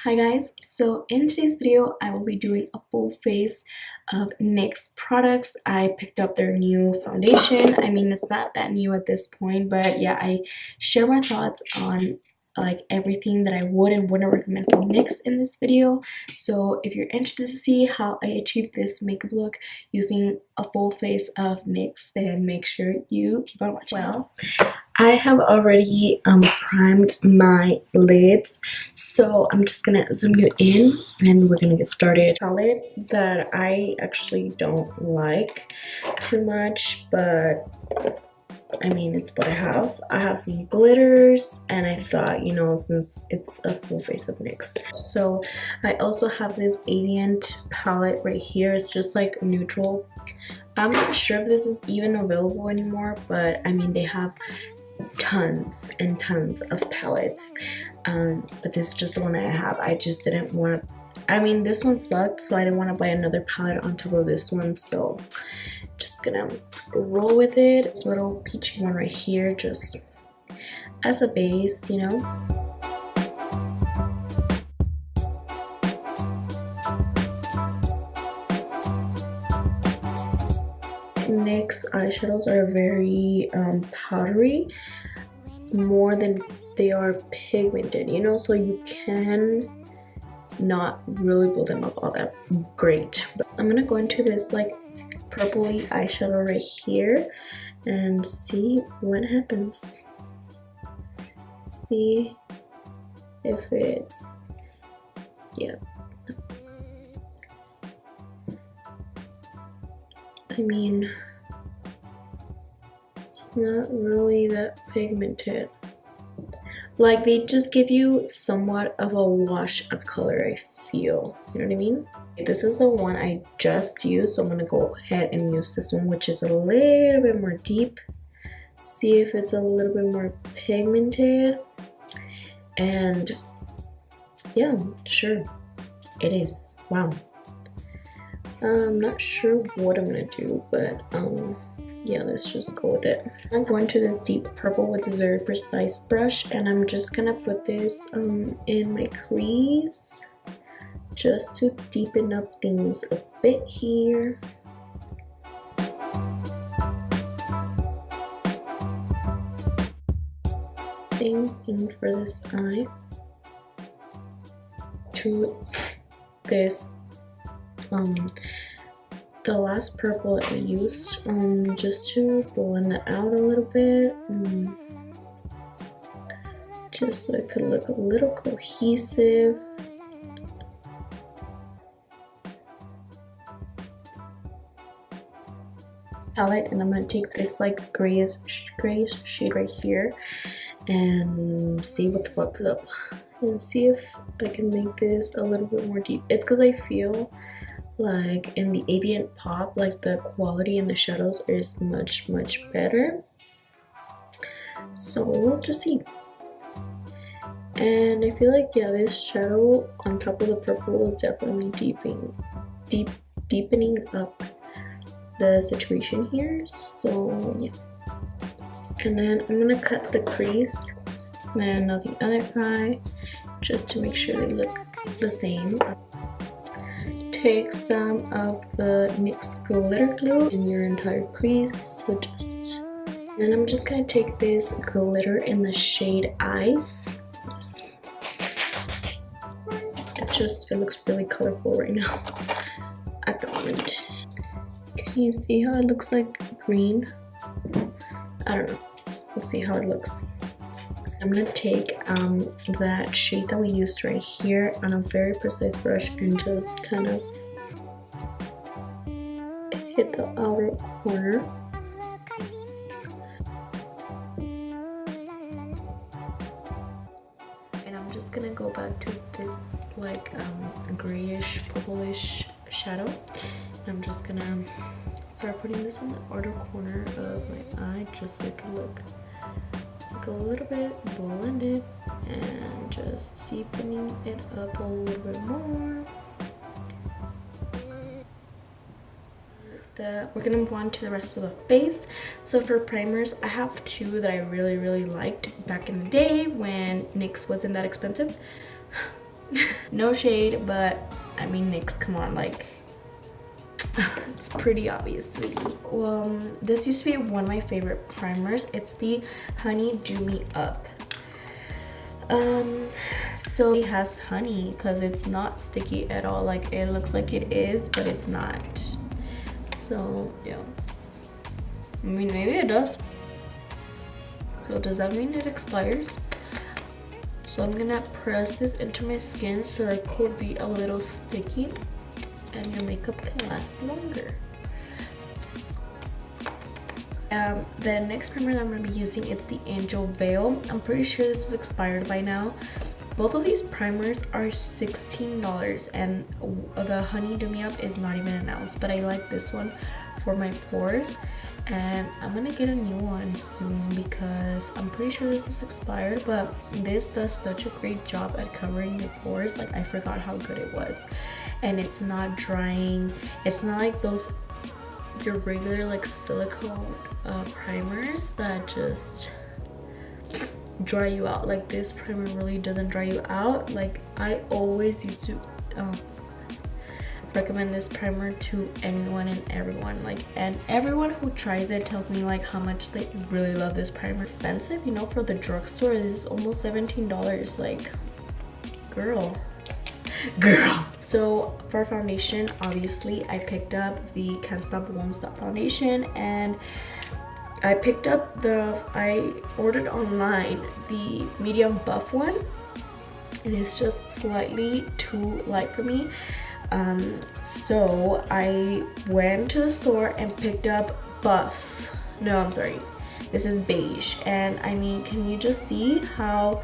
Hi guys, so in today's video I will be doing a full face of NYX products. I picked up their new foundation. I mean, it's not that new at this point, but yeah, I share my thoughts on like everything that I would and wouldn't recommend from NYX in this video. So if you're interested to see how I achieved this makeup look using a full face of NYX, then make sure you keep on watching. Well, I have already primed my lids, so I'm just gonna zoom you in and we're gonna get started. Palette that I actually don't like too much, but I mean, it's what I have. I have some glitters and I thought, you know, since it's a full face of NYX. So I also have this Avant palette right here. It's just like neutral. I'm not sure if this is even available anymore, but I mean, they have tons and tons of palettes, but this is just the one I have. I just didn't want to, I mean, this one sucked, so I didn't want to buy another palette on top of this one, so just gonna roll with it. This little peachy one right here, just as a base, you know. NYX eyeshadows are very powdery, more than they are pigmented, you know, so you can not really build them up all that great. But I'm gonna go into this like purpley eyeshadow right here and see what happens. See if it's, yeah, I mean, it's not really that pigmented. Like, they just give you somewhat of a wash of color, I feel. You know what I mean? This is the one I just used, so I'm gonna go ahead and use this one, which is a little bit more deep. See if it's a little bit more pigmented. And yeah, sure, it is. Wow. I'm not sure what I'm gonna do, but yeah, let's just go with it. I'm going to this deep purple with this very precise brush, and I'm just gonna put this in my crease just to deepen up things a bit here. Same thing for this eye. To this the last purple that I used, just to blend it out a little bit, just so it could look a little cohesive. Palette, and I'm gonna take this like grayish shade right here and see what the fuck is up, and see if I can make this a little bit more deep. It's because I feel like in the Avant Pop, like the quality in the shadows is much better, so we'll just see. And I feel like, yeah, this shadow on top of the purple is definitely deepening up the situation here, so yeah. And then I'm gonna cut the crease and then on the other eye just to make sure they look the same. Take some of the NYX glitter glue in your entire crease, so just, and I'm just gonna take this glitter in the shade Ice. Yes. It's just, it looks really colorful right now at the moment. Can you see how it looks like green? I don't know, we'll see how it looks. I'm gonna take that shade that we used right here on a very precise brush and just kind of hit the outer corner. And I'm just gonna go back to this like grayish purplish shadow. And I'm just gonna start putting this on the outer corner of my eye just so it can look a little bit blended, and just deepening it up a little bit more. We're gonna move on to the rest of the face. So for primers, I have two that I really liked back in the day when NYX wasn't that expensive. No shade, but I mean, NYX, come on, like, it's pretty obvious, sweetie. This used to be one of my favorite primers. It's the Honey Do Me Up. So it has honey because it's not sticky at all. Like, it looks like it is, but it's not. So yeah, I mean, maybe it does. So does that mean it expires? So I'm gonna press this into my skin so it could be a little sticky and your makeup can last longer. The next primer that I'm going to be using is the Angel Veil. I'm pretty sure this is expired by now. Both of these primers are $16 and the Honey Do Me Up is not even announced, but I like this one for my pores and I'm going to get a new one soon because I'm pretty sure this is expired, but this does such a great job at covering your pores. Like, I forgot how good it was, and it's not drying. It's not like those your regular like silicone primers that just dry you out. Like, this primer really doesn't dry you out. Like, I always used to recommend this primer to anyone and everyone, like, and everyone who tries it tells me like how much they really love this primer. Expensive, you know, for the drugstore. This is almost $17. Like, girl. So for foundation, obviously I picked up the Can't Stop Won't Stop foundation, and I picked up I ordered online the medium buff one. It is just slightly too light for me. So I went to the store and picked up buff. No, I'm sorry. This is beige. And I mean, can you just see how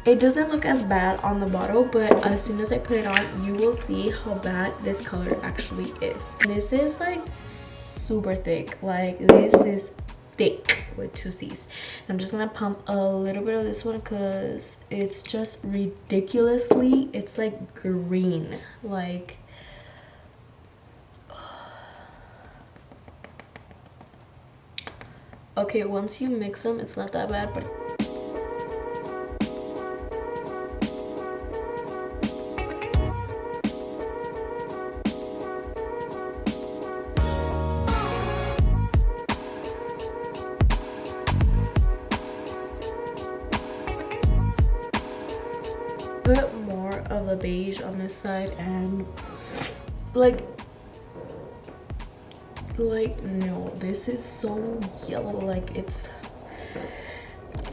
it doesn't look as bad on the bottle, but as soon as I put it on, you will see how bad this color actually is. This is like super thick. Like, this is thick with 2 C's. I'm just gonna pump a little bit of this one because it's just ridiculously, it's like green. Like, okay, once you mix them, it's not that bad, but put more of the beige on this side, and like no, this is so yellow. Like, it's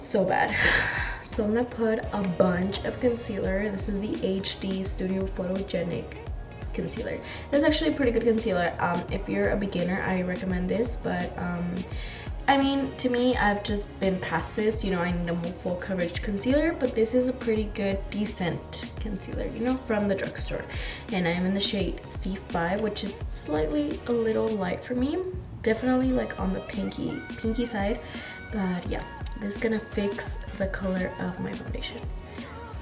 so bad. So I'm gonna put a bunch of concealer. This is the HD Studio Photogenic concealer. This is actually a pretty good concealer. If you're a beginner, I recommend this, but I mean, to me, I've just been past this. You know, I need a more full coverage concealer, but this is a pretty good, decent concealer, you know, from the drugstore. And I'm in the shade C5, which is slightly a little light for me. Definitely like on the pinky side. But yeah, this is gonna fix the color of my foundation.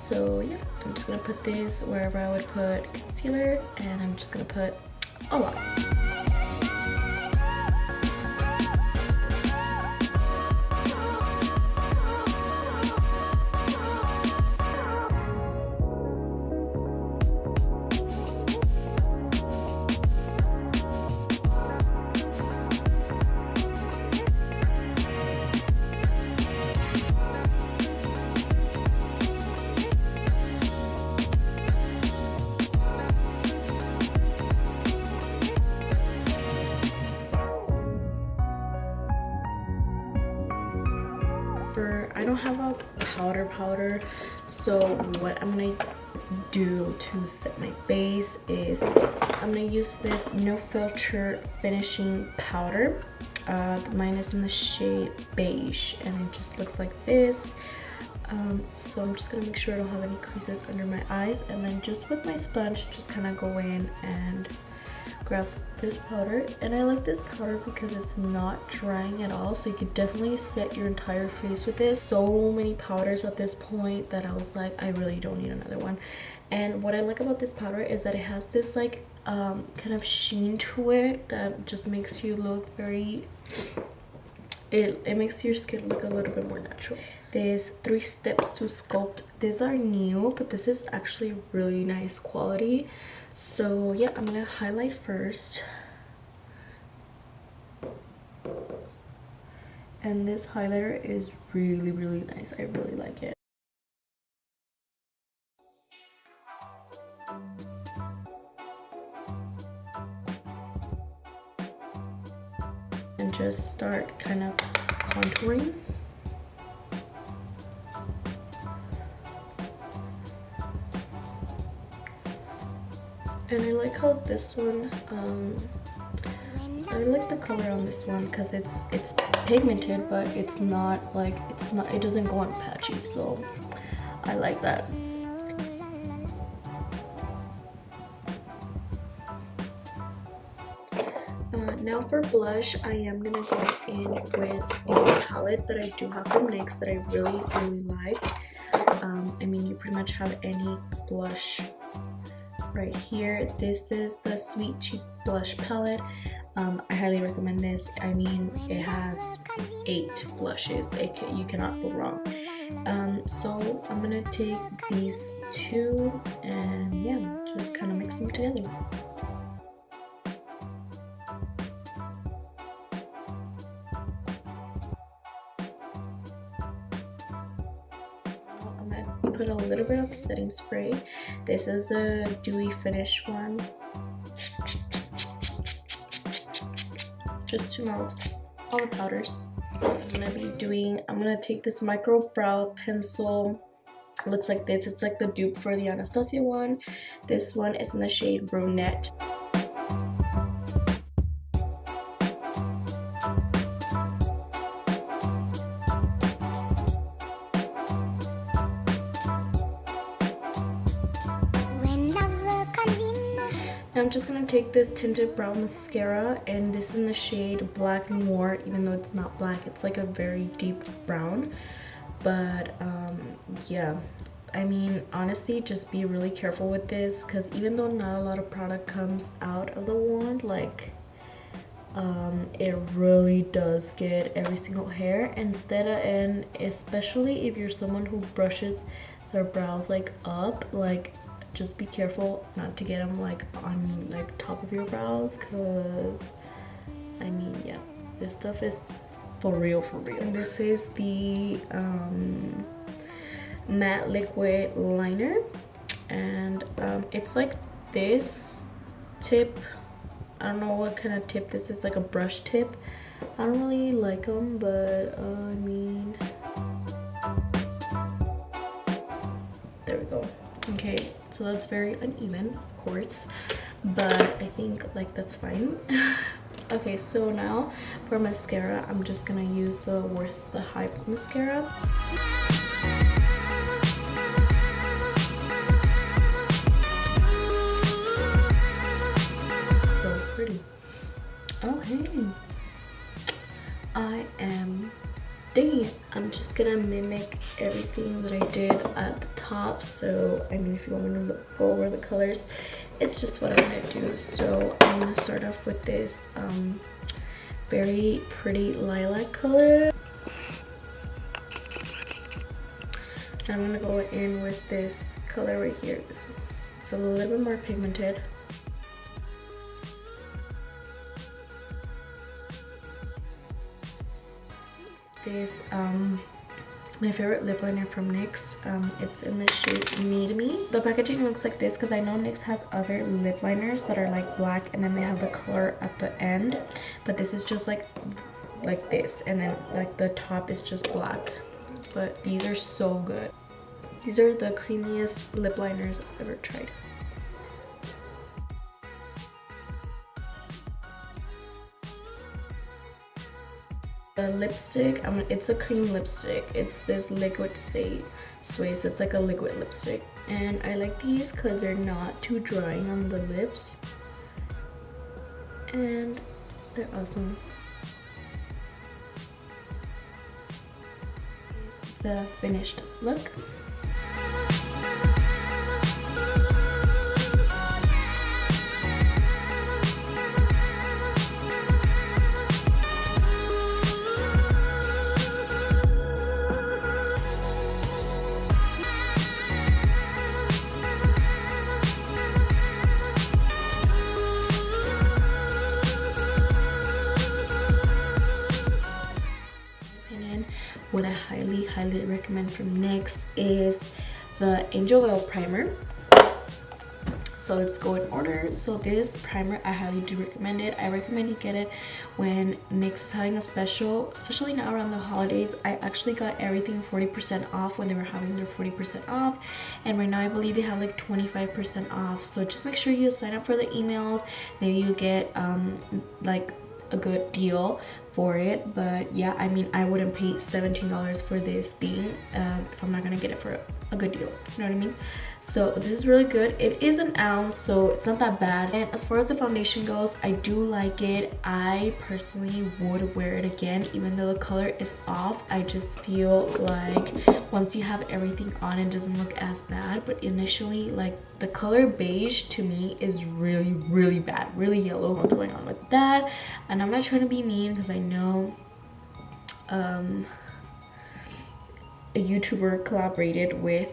So yeah, I'm just gonna put this wherever I would put concealer, and I'm just gonna put a lot. I don't have a powder, so what I'm gonna do to set my base is I'm gonna use this No Filter finishing powder. Mine is in the shade Beige, and it just looks like this. So I'm just gonna make sure I don't have any creases under my eyes, and then just with my sponge, just kind of go in and grab this powder. And I like this powder because it's not drying at all, so you could definitely set your entire face with this. So many powders at this point that I was like, I really don't need another one. And what I like about this powder is that it has this like kind of sheen to it that just makes you look very, it makes your skin look a little bit more natural. this 3 Steps to Sculpt. These are new, but this is actually really nice quality. So yeah, I'm gonna highlight first. And this highlighter is really nice. I really like it. And just start kind of contouring. And I like how this one, I like the color on this one because it's pigmented, but it's not like, it doesn't go on patchy, so I like that. Now for blush, I am gonna go in with a palette that I do have from NYX that I really like. I mean, you pretty much have any blush right here. This is the Sweet Cheeks blush palette. I highly recommend this. I mean, it has 8 blushes. You cannot go wrong. So I'm gonna take these 2 and yeah, just kind of mix them together. Put a little bit of setting spray. This is a dewy finish one, just to melt all the powders. I'm gonna take this micro brow pencil. It looks like this. It's like the dupe for the Anastasia one. This one is in the shade Brunette. I'm just gonna take this tinted brow mascara, and this is in the shade Black Noir, even though it's not black, it's like a very deep brown. But yeah, I mean, honestly, just be really careful with this, because even though not a lot of product comes out of the wand, like it really does get every single hair, and especially if you're someone who brushes their brows like up, like just be careful not to get them like on like top of your brows, because I mean, yeah, this stuff is for real. And this is the matte liquid liner, and it's like this tip. I don't know what kind of tip this is, like a brush tip. I don't really like them, but I mean, there we go. Okay, so that's very uneven, of course, but I think like that's fine. Okay, so now for mascara, I'm just gonna use the Worth the Hype mascara. So pretty. Okay, I am digging it. I'm just gonna mimic everything that I did at the top. So I mean, if you want me to go over the colors, it's just what I'm gonna do. So I'm gonna start off with this very pretty lilac color. I'm gonna go in with this color right here. This one. It's a little bit more pigmented. This my favorite lip liner from NYX. It's in the shade Need Me. The packaging looks like this because I know NYX has other lip liners that are like black and then they have the color at the end, but this is just like this, and then like the top is just black. But these are so good. These are the creamiest lip liners I've ever tried. The lipstick, it's a cream lipstick. It's this liquid Suede, so it's like a liquid lipstick. And I like these because they're not too drying on the lips. And they're awesome. The finished look. highly recommend from NYX is the Angel Oil Primer. So let's go in order. So this primer, I highly do recommend it. I recommend you get it when NYX is having a special, especially now around the holidays. I actually got everything 40% off when they were having their 40% off, and right now I believe they have like 25% off. So just make sure you sign up for the emails. Maybe you get like a good deal for it. But yeah, I mean, I wouldn't pay $17 for this thing if I'm not gonna get it for a good deal, you know what I mean? So this is really good. It is an ounce, so it's not that bad. And as far as the foundation goes, I do like it. I personally would wear it again, even though the color is off. I just feel like once you have everything on, it doesn't look as bad. But initially, like, the color beige to me is really bad, really yellow. What's going on with that? And I'm not trying to be mean, because I know a YouTuber collaborated with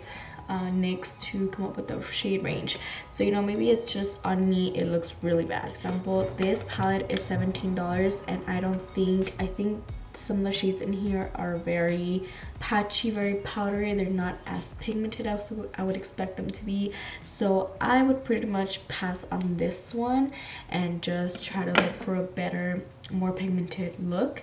NYX to come up with the shade range. So, you know, maybe it's just on me, it looks really bad. Example, this palette is $17, and I think some of the shades in here are very patchy, very powdery. They're not as pigmented as I would expect them to be. So I would pretty much pass on this one and just try to look for a better, more pigmented look.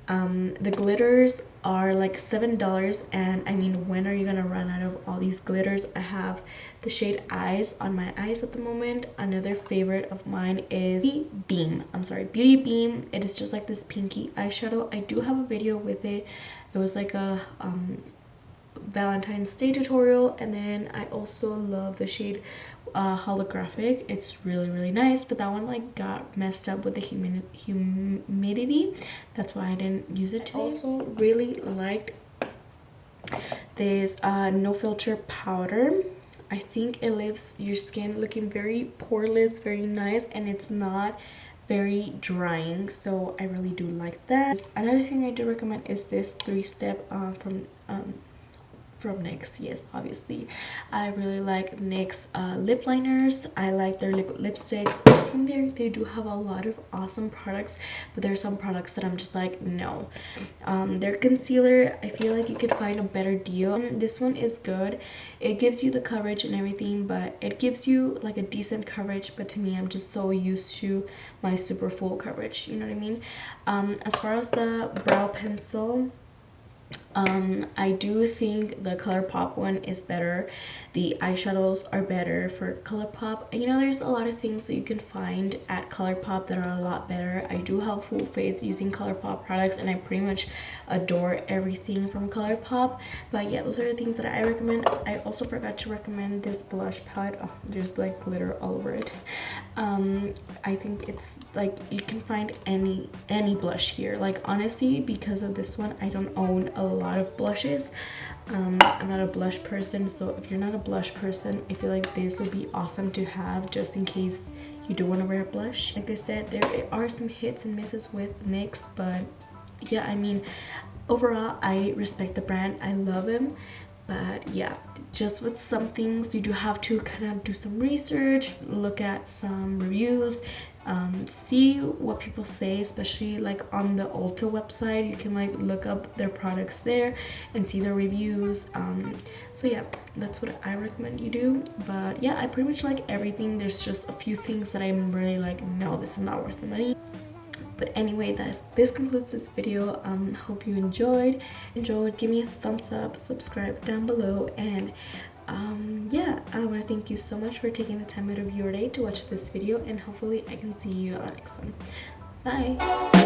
The glitters are like $7, and I mean, when are you gonna run out of all these glitters? I have the shade Eyes on my eyes at the moment. Another favorite of mine is Beauty Beam. It is just like this pinky eyeshadow. I do have a video with it. It was like a Valentine's Day tutorial. And then I also love the shade Holographic. It's really nice, but that one like got messed up with the humidity. That's why I didn't use it today. I also really liked this no filter powder. I think it leaves your skin looking very poreless, very nice, and it's not very drying, so I really do like that. Another thing I do recommend is this 3-step from NYX. Yes, obviously I really like NYX lip liners. I like their liquid lipsticks. I think they do have a lot of awesome products, but there's some products that I'm just like, no. Their concealer, I feel like you could find a better deal. This one is good. It gives you the coverage and everything, but it gives you like a decent coverage, but to me, I'm just so used to my super full coverage, you know what I mean? As far as the brow pencil, I do think the ColourPop one is better. The eyeshadows are better for ColourPop. You know, there's a lot of things that you can find at ColourPop that are a lot better. I do have full face using ColourPop products, and I pretty much adore everything from ColourPop. But yeah, those are the things that I recommend. I also forgot to recommend this blush palette. Oh, there's like glitter all over it. I think it's like you can find any blush here. Like, honestly, because of this one, I don't own a lot of blushes. I'm not a blush person, so if you're not a blush person, I feel like this would be awesome to have just in case you do want to wear a blush. Like I said, there are some hits and misses with NYX, but yeah, I mean, overall I respect the brand. I love them. But yeah, just with some things you do have to kind of do some research, look at some reviews, see what people say, especially like on the Ulta website. You can like look up their products there and see their reviews. So yeah, that's what I recommend you do. But yeah, I pretty much like everything. There's just a few things that I'm really like, no, this is not worth the money. But anyway, this concludes this video. Hope you enjoyed. Give me a thumbs up, subscribe down below, and yeah, I want to thank you so much for taking the time out of your day to watch this video, and hopefully I can see you on the next one. Bye.